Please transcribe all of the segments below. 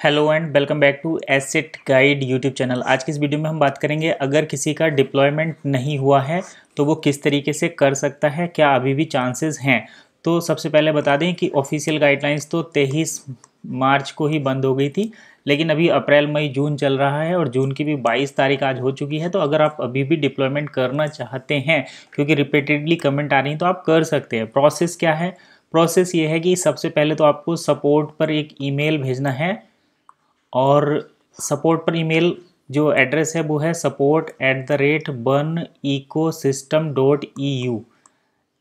Hello and welcome back to asset guide YouTube channel. आज की इस वीडियो में हम बात करेंगे अगर किसी का डिप्लॉयमेंट नहीं हुआ है तो वो किस तरीके से कर सकता है, क्या अभी भी चांसेस हैं। तो सबसे पहले बता दें कि ऑफिशियल गाइडलाइंस तो 23 मार्च को ही बंद हो गई थी, लेकिन अभी अप्रैल मई जून चल रहा है और जून की भी 22 तारीख आज हो चुकी है। तो अगर आप अभी भी डिप्लॉयमेंट करना चाहते हैं, क्योंकि रिपीटेडली कमेंट आ रही हैं, तो आप कर सकते हैं। प्रोसेस क्या है? प्रोसेस ये है कि सबसे पहले तो आपको सपोर्ट पर एक ईमेल भेजना है और सपोर्ट पर ईमेल जो एड्रेस है वो है support@bunecosystem.eu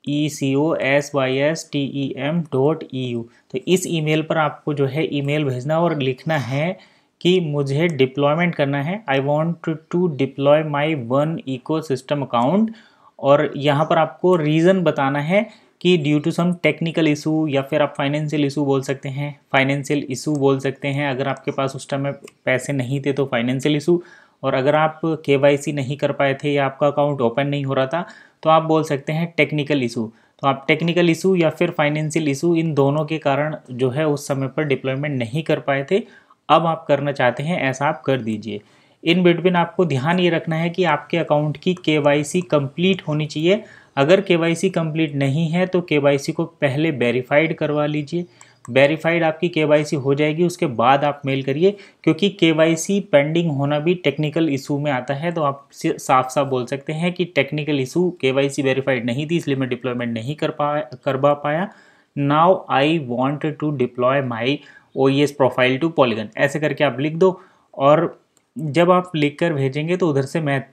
ECOSYSTEM.eu। तो इस ईमेल पर आपको जो है ईमेल भेजना और लिखना है कि मुझे डिप्लॉयमेंट करना है, I want to deploy my one ecosystem account. और यहाँ पर आपको रीज़न बताना है कि due to some technical issue, या फिर आप फाइनेंशियल इशू बोल सकते हैं। फाइनेंशियल इशू बोल सकते हैं, अगर आपके पास उस टाइम में पैसे नहीं थे तो फाइनेंशियल इशू, और अगर आप KYC नहीं कर पाए थे या आपका अकाउंट ओपन नहीं हो रहा था तो आप बोल सकते हैं टेक्निकल इशू। तो आप टेक्निकल इशू या फिर फाइनेंशियल इशू, इन दोनों के कारण जो है उस समय पर डिप्लॉयमेंट नहीं कर पाए थे, अब आप करना चाहते हैं, ऐसा आप कर दीजिए। इन बिटवीन आपको ध्यान ये रखना है कि आपके अकाउंट की KYC कंप्लीट होनी चाहिए। अगर KYC कंप्लीट नहीं है तो KYC को पहले वेरीफाइड करवा लीजिए। वेरीफाइड आपकी KYC हो जाएगी, उसके बाद आप मेल करिए, क्योंकि KYC पेंडिंग होना भी टेक्निकल इशू में आता है। तो आप साफ साफ बोल सकते हैं कि टेक्निकल इशू, KYC वेरीफाइड नहीं थी इसलिए मैं डिप्लॉयमेंट नहीं करवा पाया। Now I want to deploy my OES profile to Polygon, ऐसे करके आप लिख दो। और जब आप लिख कर भेजेंगे तो उधर से मैं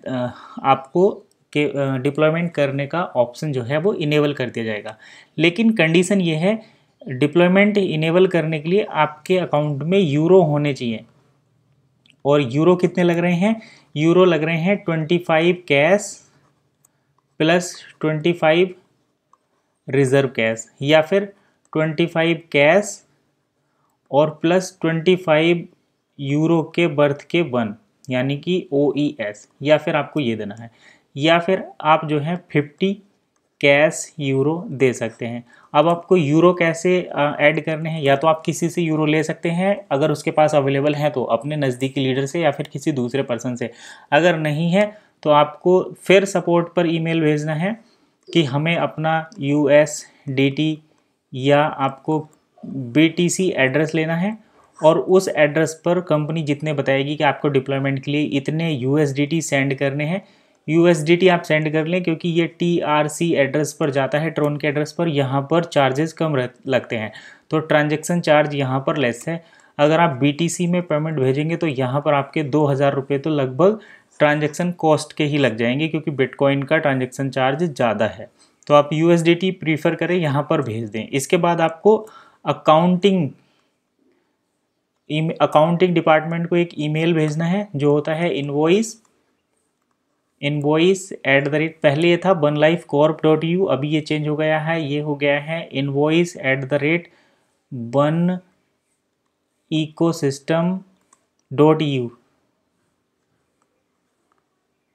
आपको के डिप्लॉयमेंट करने का ऑप्शन जो है वो इनेबल कर दिया जाएगा। लेकिन कंडीशन ये है, डिप्लॉयमेंट इनेबल करने के लिए आपके अकाउंट में यूरो होने चाहिए। और यूरो कितने लग रहे हैं? यूरो लग रहे हैं 25 कैश प्लस 25 रिजर्व कैश, या फिर 25 कैश और प्लस 25 यूरो के बर्थ के 1, यानी कि OES, या फिर आपको ये देना है, या फिर आप जो है 50 कैश यूरो दे सकते हैं। अब आपको यूरो कैसे ऐड करने हैं? या तो आप किसी से यूरो ले सकते हैं, अगर उसके पास अवेलेबल है तो अपने नज़दीकी लीडर से या फिर किसी दूसरे पर्सन से। अगर नहीं है तो आपको फिर सपोर्ट पर ईमेल भेजना है कि हमें अपना USDT या आपको BTC एड्रेस लेना है, और उस एड्रेस पर कंपनी जितने बताएगी कि आपको डिप्लॉयमेंट के लिए इतने USDT सेंड करने हैं, USDT आप सेंड कर लें, क्योंकि ये TRC एड्रेस पर जाता है, ट्रोन के एड्रेस पर। यहाँ पर चार्जेस कम लगते हैं, तो ट्रांजैक्शन चार्ज यहाँ पर लेस है। अगर आप BTC में पेमेंट भेजेंगे तो यहाँ पर आपके 2000 रुपये तो लगभग ट्रांजैक्शन कॉस्ट के ही लग जाएंगे, क्योंकि बिटकॉइन का ट्रांजैक्शन चार्ज ज़्यादा है। तो आप USDT प्रीफर करें, यहाँ पर भेज दें। इसके बाद आपको अकाउंटिंग डिपार्टमेंट को एक ईमेल भेजना है, जो होता है invoice@, पहले ये था bunlifecorp.eu, अभी ये चेंज हो गया है, ये हो गया है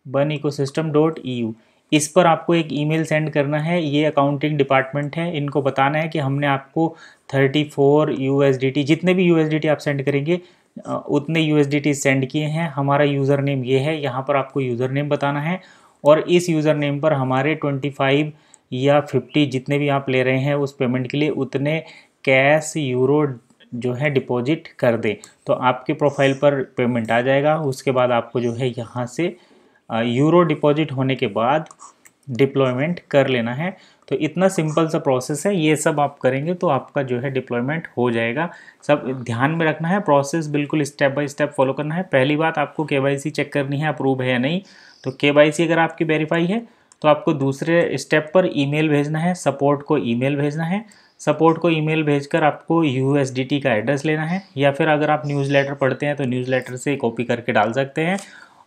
bunecosystem.eu। इस पर आपको एक ईमेल सेंड करना है। ये अकाउंटिंग डिपार्टमेंट है, इनको बताना है कि हमने आपको 34 USDT, जितने भी USDT आप सेंड करेंगे उतने USDT सेंड किए हैं। हमारा यूज़र नेम ये है, यहाँ पर आपको यूज़र नेम बताना है, और इस यूज़र नेम पर हमारे 25 या 50 जितने भी आप ले रहे हैं उस पेमेंट के लिए उतने कैश यूरो जो है डिपॉजिट कर दें, तो आपके प्रोफाइल पर पेमेंट आ जाएगा। उसके बाद आपको जो है यहाँ से यूरो डिपॉजिट होने के बाद डिप्लॉयमेंट कर लेना है। तो इतना सिंपल सा प्रोसेस है, ये सब आप करेंगे तो आपका जो है डिप्लॉयमेंट हो जाएगा। सब ध्यान में रखना है, प्रोसेस बिल्कुल स्टेप बाय स्टेप फॉलो करना है। पहली बात, आपको KYC चेक करनी है अप्रूव है या नहीं। तो KYC अगर आपकी वेरीफाई है तो आपको दूसरे स्टेप पर ईमेल भेजना है, सपोर्ट को ईमेल भेजना है। सपोर्ट को ईमेल भेजकर आपको USDT का एड्रेस लेना है, या फिर अगर आप न्यूज़लेटर पढ़ते हैं तो न्यूज़लेटर से कॉपी करके डाल सकते हैं।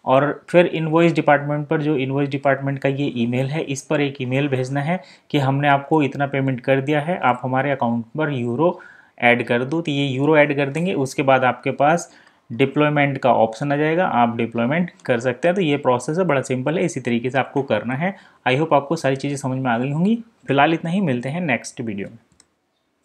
और फिर इनवॉइस डिपार्टमेंट पर, जो इनवॉइस डिपार्टमेंट का ये ईमेल है, इस पर एक ईमेल भेजना है कि हमने आपको इतना पेमेंट कर दिया है, आप हमारे अकाउंट पर यूरो ऐड कर दो। तो ये यूरो ऐड कर देंगे, उसके बाद आपके पास डिप्लॉयमेंट का ऑप्शन आ जाएगा, आप डिप्लॉयमेंट कर सकते हैं। तो ये प्रोसेस है, बड़ा सिंपल है, इसी तरीके से आपको करना है। आई होप आपको सारी चीज़ें समझ में आ गई होंगी। फिलहाल इतना ही, मिलते हैं नेक्स्ट वीडियो में।